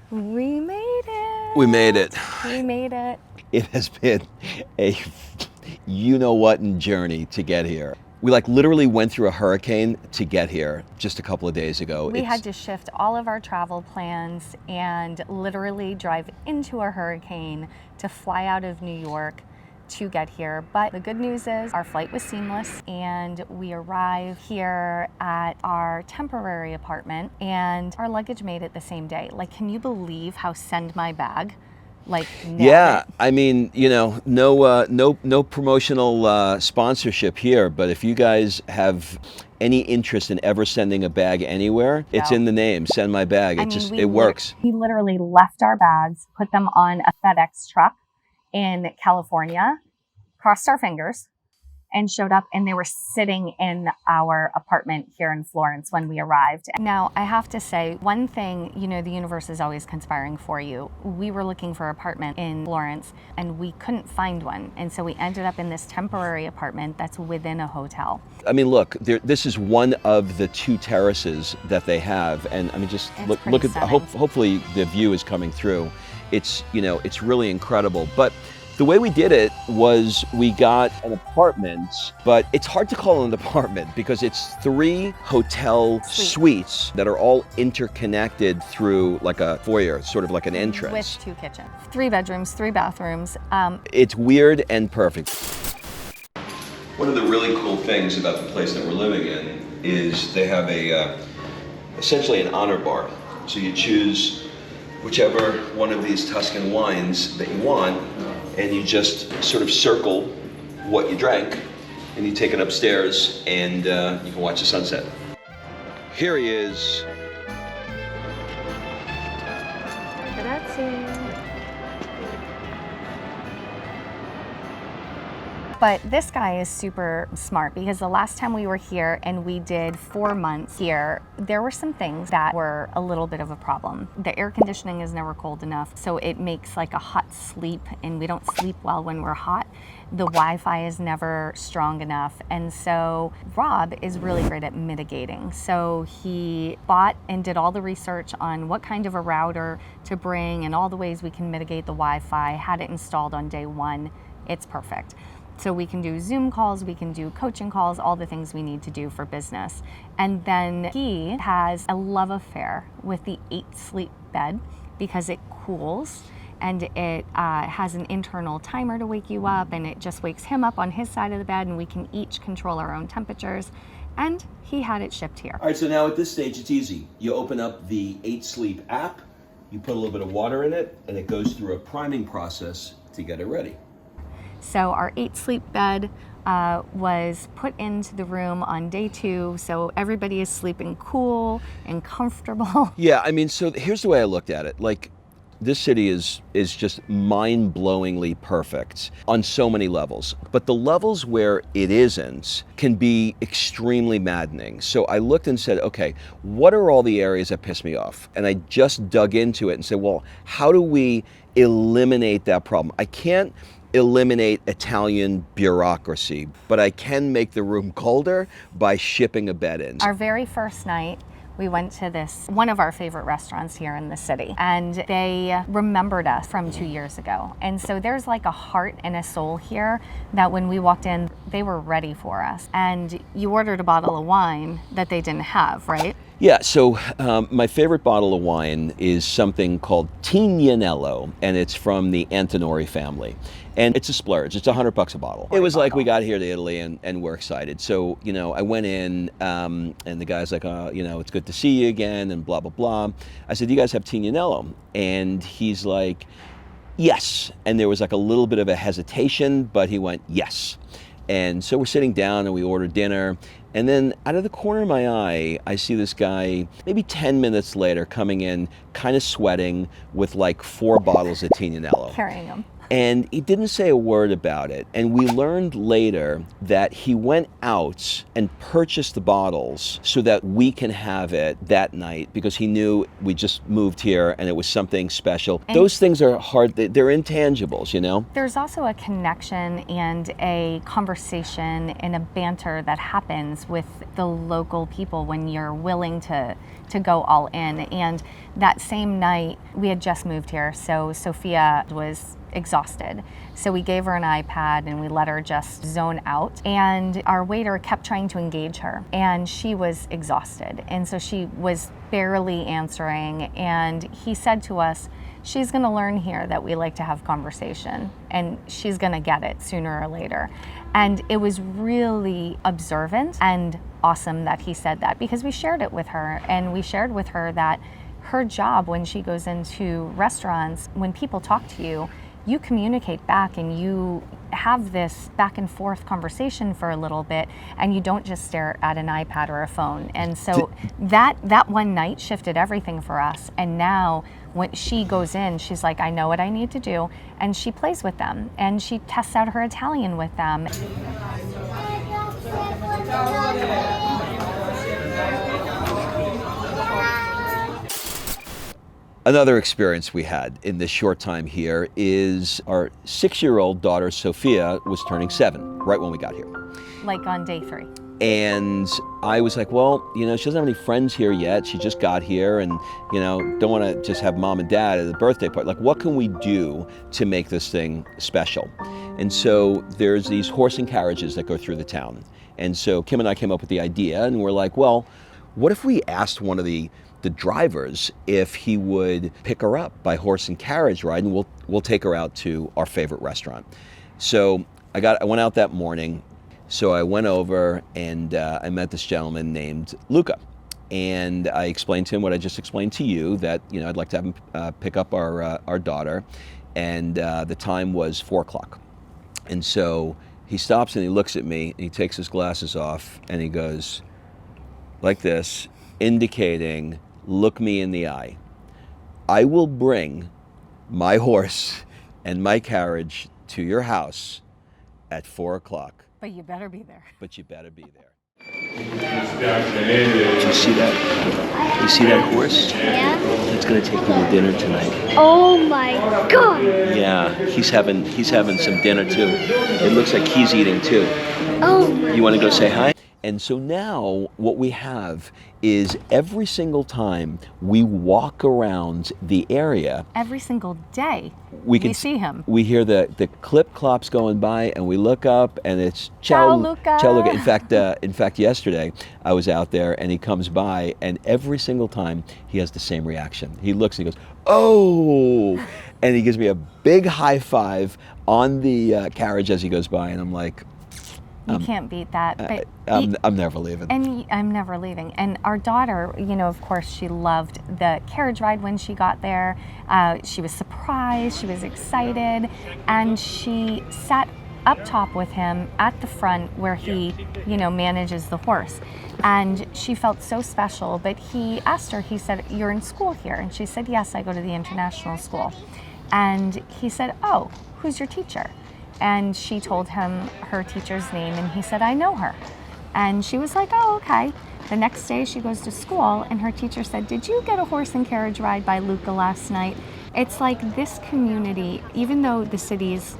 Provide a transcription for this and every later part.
We made it. We made it. We made it. It has been a you-know-what journey to get here. We like literally went through a hurricane to get here just a couple of days ago. We had to shift all of our travel plans and literally drive into a hurricane to fly out of New York to get here. But the good news is our flight was seamless and we arrived here at our temporary apartment and our luggage made it the same day. Like, can you believe how send my bag? Like, yeah, I mean, you know, no promotional sponsorship here, but if you guys have any interest in ever sending a bag anywhere, it's in the name, Send My Bag. It works. We literally left our bags, put them on a FedEx truck in California, crossed our fingers, and showed up, and they were sitting in our apartment here in Florence when we arrived. Now, I have to say, one thing, you know, the universe is always conspiring for you. We were looking for an apartment in Florence, and we couldn't find one, and so we ended up in this temporary apartment that's within a hotel. I mean, look, this is one of the 2 terraces that they have, and I mean, just look at. Hopefully, the view is coming through. It's, you know, it's really incredible, but. The way we did it was we got an apartment, but it's hard to call it an apartment because it's 3 hotel suites that are all interconnected through like a foyer, sort of like an entrance. With 2 kitchens, 3 bedrooms, 3 bathrooms. It's weird and perfect. One of the really cool things about the place that we're living in is they have essentially an honor bar. So you choose whichever one of these Tuscan wines that you want, and you just sort of circle what you drank, and you take it upstairs, and you can watch the sunset. Here he is. Grazie. But this guy is super smart because the last time we were here and we did 4 months here, there were some things that were a little bit of a problem. The air conditioning is never cold enough, so it makes like a hot sleep, and we don't sleep well when we're hot. The Wi-Fi is never strong enough, and so Rob is really great at mitigating. So he bought and did all the research on what kind of a router to bring and all the ways we can mitigate the Wi-Fi, had it installed on day 1. It's perfect. So we can do Zoom calls, we can do coaching calls, all the things we need to do for business. And then he has a love affair with the 8-sleep bed because it cools and it has an internal timer to wake you up, and it just wakes him up on his side of the bed, and we can each control our own temperatures. And he had it shipped here. All right, so now at this stage, it's easy. You open up the 8Sleep app, you put a little bit of water in it, and it goes through a priming process to get it ready. So our 8-sleep bed was put into the room on day 2, so everybody is sleeping cool and comfortable. Yeah, I mean, so here's the way I looked at it. Like, this city is just mind-blowingly perfect on so many levels. But the levels where it isn't can be extremely maddening. So I looked and said, okay, what are all the areas that piss me off? And I just dug into it and said, well, how do we eliminate that problem? I can't eliminate Italian bureaucracy, but I can make the room colder by shipping a bed in. Our very first night, we went to one of our favorite restaurants here in the city, and they remembered us from 2 years ago. And so there's like a heart and a soul here that when we walked in, they were ready for us. And you ordered a bottle of wine that they didn't have, right? Yeah, so my favorite bottle of wine is something called Tignanello, and it's from the Antinori family. And it's a splurge. It's $100 a bottle. It was like we got here to Italy and we're excited. So, you know, I went in and the guy's like, you know, it's good to see you again and blah, blah, blah. I said, do you guys have Tignanello? And he's like, yes. And there was like a little bit of a hesitation, but he went, yes. And so we're sitting down and we ordered dinner. And then out of the corner of my eye, I see this guy maybe 10 minutes later coming in, kind of sweating with like 4 bottles of Tignanello. Carrying them. And he didn't say a word about it. And we learned later that he went out and purchased the bottles so that we can have it that night, because he knew we just moved here and it was something special. And those things are hard, they're intangibles, you know? There's also a connection and a conversation and a banter that happens with the local people when you're willing to go all in. And that same night, we had just moved here, so Sophia was exhausted. So we gave her an iPad and we let her just zone out. And our waiter kept trying to engage her, and she was exhausted. And so she was barely answering. And he said to us, she's gonna learn here that we like to have conversation, and she's gonna get it sooner or later. And it was really observant and awesome that he said that, because we shared it with her, and we shared with her that her job when she goes into restaurants, when people talk to you, you communicate back and you have this back and forth conversation for a little bit, and you don't just stare at an iPad or a phone. And so that one night shifted everything for us. And now when she goes in, she's like, I know what I need to do. And she plays with them and she tests out her Italian with them. Another experience we had in this short time here is our 6-year-old daughter, Sophia, was turning 7 right when we got here. Like on day 3. And I was like, well, you know, she doesn't have any friends here yet. She just got here and, you know, don't want to just have mom and dad at the birthday party. Like, what can we do to make this thing special? And so there's these horse and carriages that go through the town. And so Kim and I came up with the idea, and we're like, well, what if we asked one of the drivers if he would pick her up by horse and carriage ride, and we'll take her out to our favorite restaurant. So I went out that morning. So I went over and I met this gentleman named Luca, and I explained to him what I just explained to you, that, you know, I'd like to have him pick up our daughter, and the time was 4 o'clock. And so he stops and he looks at me and he takes his glasses off and he goes like this, indicating, look me in the eye. I will bring my horse and my carriage to your house at 4 o'clock. But you better be there. But you better be there. Do you see that? You see that horse? Yeah. It's gonna take you to dinner tonight. Oh my God. Yeah, he's having some dinner too. It looks like he's eating too. Oh my You want to go say hi? And so now what we have is every single time we walk around the area, Every single day we see him. We hear the clip clops going by, and we look up, and it's Ciao, Luca. Ciao, Luca. In fact, yesterday I was out there, and he comes by, and every single time he has the same reaction. He looks and he goes, "Oh!" and he gives me a big high five on the carriage as he goes by, and I'm like, You can't beat that. But I'm never leaving. And I'm never leaving. And our daughter, you know, of course, she loved the carriage ride when she got there. She was surprised, she was excited, and she sat up top with him at the front where he, you know, manages the horse. And she felt so special, but he asked her, he said, "You're in school here?" And she said, "Yes, I go to the international school." And he said, "Oh, who's your teacher?" And she told him her teacher's name, and he said, "I know her." And she was like, "Oh, okay." The next day she goes to school, and her teacher said, "Did you get a horse and carriage ride by Luca last night?" It's like this community, even though the city is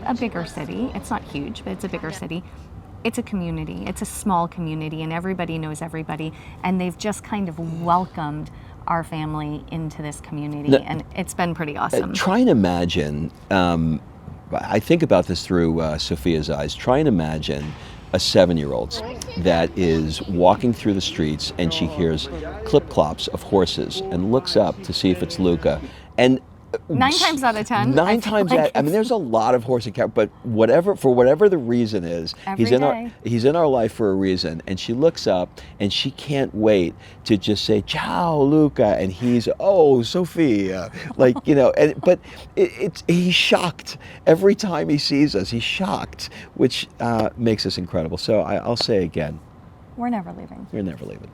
a bigger city, it's not huge, but it's a bigger city, it's a community, it's a small community, and everybody knows everybody, and they've just kind of welcomed our family into this community, and it's been pretty awesome. Try and imagine, I think about this through Sophia's eyes. Try and imagine a 7-year-old that is walking through the streets and she hears clip-clops of horses and looks up to see if it's Luca. And 9 times out of 10. Nine times out. I mean, there's a lot of horse and carriage, but for whatever the reason is, he's in our life for a reason. And she looks up and she can't wait to just say, "Ciao, Luca," and he's, "Oh, Sophia," like, you know. But he's shocked every time he sees us. He's shocked, which makes us incredible. So I'll say again, we're never leaving. We're never leaving.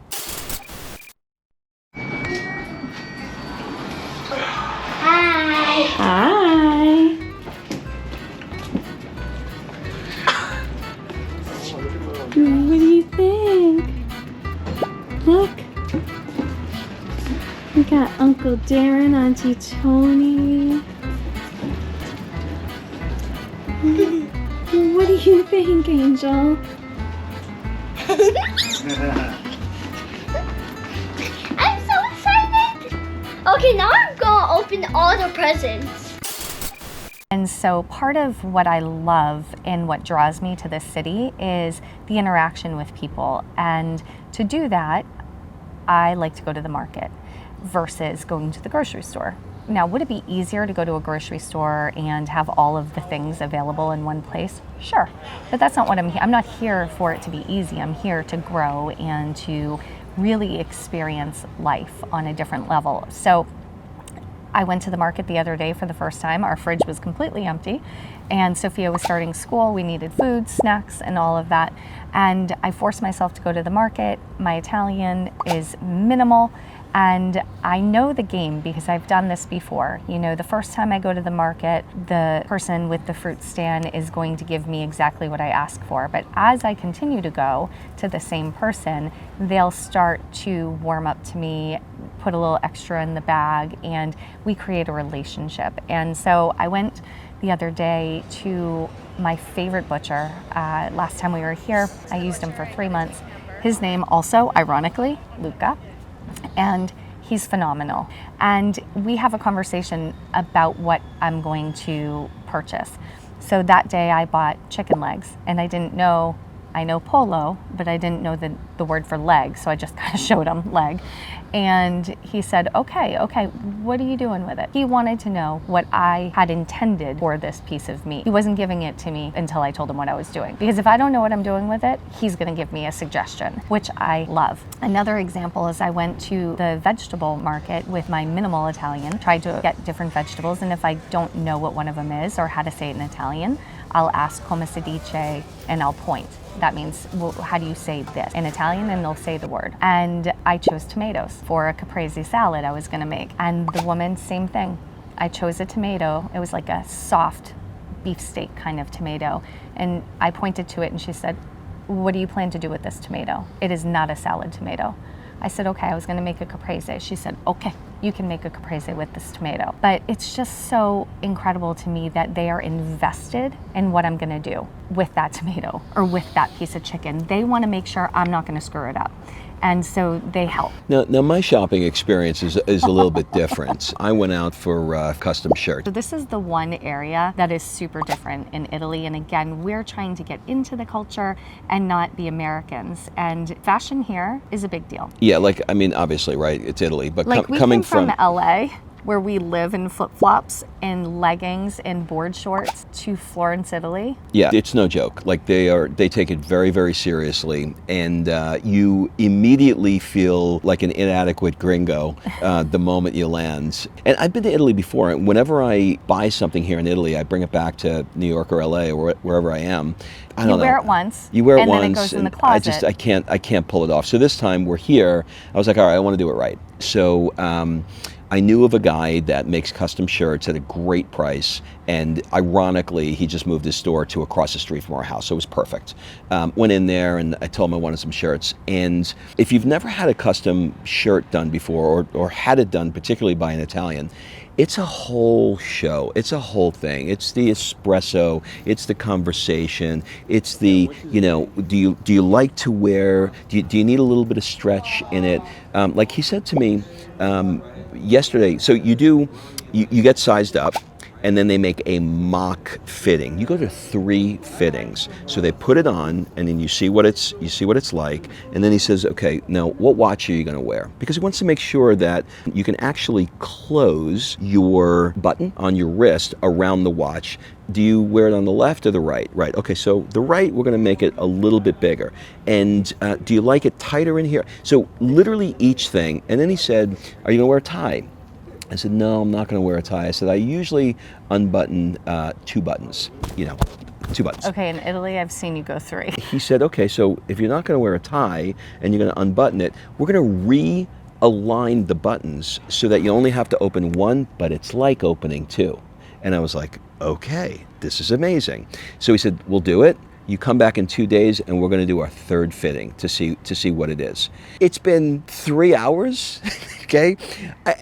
Hi. Hi. We got Uncle Darren, Auntie Tony. What do you think, Angel? I'm so excited! Okay, now I'm gonna open all the presents. And so part of what I love and what draws me to this city is the interaction with people. And to do that, I like to go to the market versus going to the grocery store. Now, would it be easier to go to a grocery store and have all of the things available in one place? Sure, but that's not what I'm not here for it to be easy. I'm here to grow and to really experience life on a different level. So I went to the market the other day for the first time. Our fridge was completely empty, and Sophia was starting school. We needed food, snacks, and all of that. And I forced myself to go to the market. My Italian is minimal, and I know the game because I've done this before. You know, the first time I go to the market, the person with the fruit stand is going to give me exactly what I ask for. But as I continue to go to the same person, they'll start to warm up to me, put a little extra in the bag, and we create a relationship. And so I went the other day to my favorite butcher. Last time we were here, I used him for 3 months. His name also, ironically, Luca, and he's phenomenal. And we have a conversation about what I'm going to purchase. So that day I bought chicken legs, and I didn't know, I know polo, but I didn't know the word for leg, so I just kind of showed him leg. And he said, okay, what are you doing with it? He wanted to know what I had intended for this piece of meat. He wasn't giving it to me until I told him what I was doing. Because if I don't know what I'm doing with it, he's gonna give me a suggestion, which I love. Another example is I went to the vegetable market with my minimal Italian, tried to get different vegetables, and if I don't know what one of them is or how to say it in Italian, I'll ask come si dice and I'll point. That means, well, how do you say this in Italian? And they'll say the word. And I chose tomatoes for a caprese salad I was gonna make. And the woman, same thing. I chose a tomato. It was like a soft beefsteak kind of tomato. And I pointed to it and she said, what do you plan to do with this tomato? It is not a salad tomato. I said, okay, I was gonna make a caprese. She said, okay, you can make a caprese with this tomato. But it's just so incredible to me that they are invested in what I'm gonna do with that tomato or with that piece of chicken. They wanna make sure I'm not gonna screw it up. And so they help. Now my shopping experience is a little bit different. I went out for custom shirt. So this is the one area that is super different in Italy. And again, we're trying to get into the culture and not the Americans. And fashion here is a big deal. Yeah, like, I mean, obviously, right, it's Italy, but Like we coming came from LA, where we live in flip-flops and leggings and board shorts, to Florence, Italy. Yeah, it's no joke. Like they take it very, very seriously, and you immediately feel like an inadequate gringo the moment you land. And I've been to Italy before, and whenever I buy something here in Italy, I bring it back to New York or LA or wherever I am. I don't know. You wear it once. You wear it and once, then it goes in the and closet. I can't pull it off. So this time we're here. I was like, all right, I want to do it right. So I knew of a guy that makes custom shirts at a great price, and ironically, he just moved his store to across the street from our house, so it was perfect. Went in there and I told him I wanted some shirts. And if you've never had a custom shirt done before, or had it done particularly by an Italian, it's a whole show. It's a whole thing. It's the espresso. It's the conversation. It's the, do you like to wear? Do you need a little bit of stretch in it? Like he said to me yesterday. So you get sized up, and then they make a mock fitting. You go to 3 fittings. So they put it on, and then you see what it's like, and then he says, okay, now what watch are you gonna wear? Because he wants to make sure that you can actually close your button on your wrist around the watch. Do you wear it on the left or the right? Right, okay, so the right, we're gonna make it a little bit bigger. And do you like it tighter in here? So literally each thing, and then he said, are you gonna wear a tie? I said, no, I'm not going to wear a tie. I said, I usually unbutton 2 buttons, 2 buttons. Okay, in Italy, I've seen you go 3. He said, okay, so if you're not going to wear a tie and you're going to unbutton it, we're going to realign the buttons so that you only have to open 1, but it's like opening 2. And I was like, okay, this is amazing. So he said, we'll do it. You come back in 2 days, and we're going to do our third fitting to see what it is. It's been 3 hours, okay?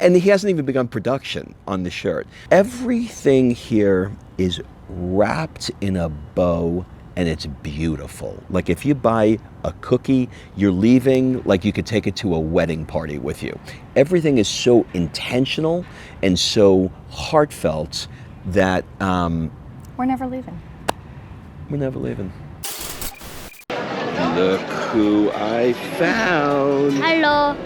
And he hasn't even begun production on the shirt. Everything here is wrapped in a bow, and it's beautiful. Like if you buy a cookie, you're leaving like you could take it to a wedding party with you. Everything is so intentional and so heartfelt that We're never leaving. we're never leaving. Look who I found. Hello.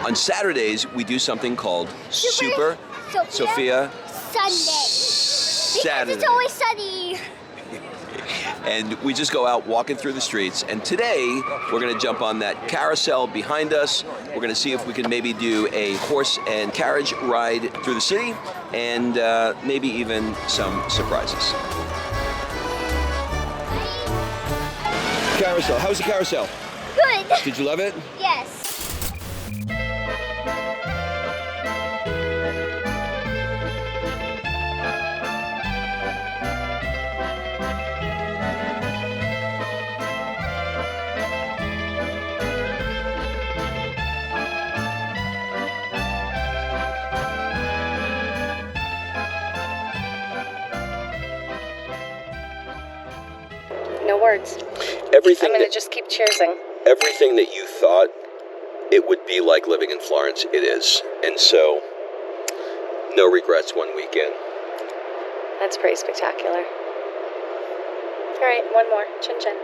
On Saturdays, we do something called Super Sophia Sunday. Saturday. Because it's always sunny. And we just go out walking through the streets. And today, we're going to jump on that carousel behind us. We're going to see if we can maybe do a horse and carriage ride through the city, and maybe even some surprises. Carousel. How was the carousel? Good. Did you love it? Yes. No words. Everything I'm going to just keep cheersing. everything that you thought it would be like living in Florence, it is. And so, no regrets one weekend. That's pretty spectacular. All right, one more. Chin chin.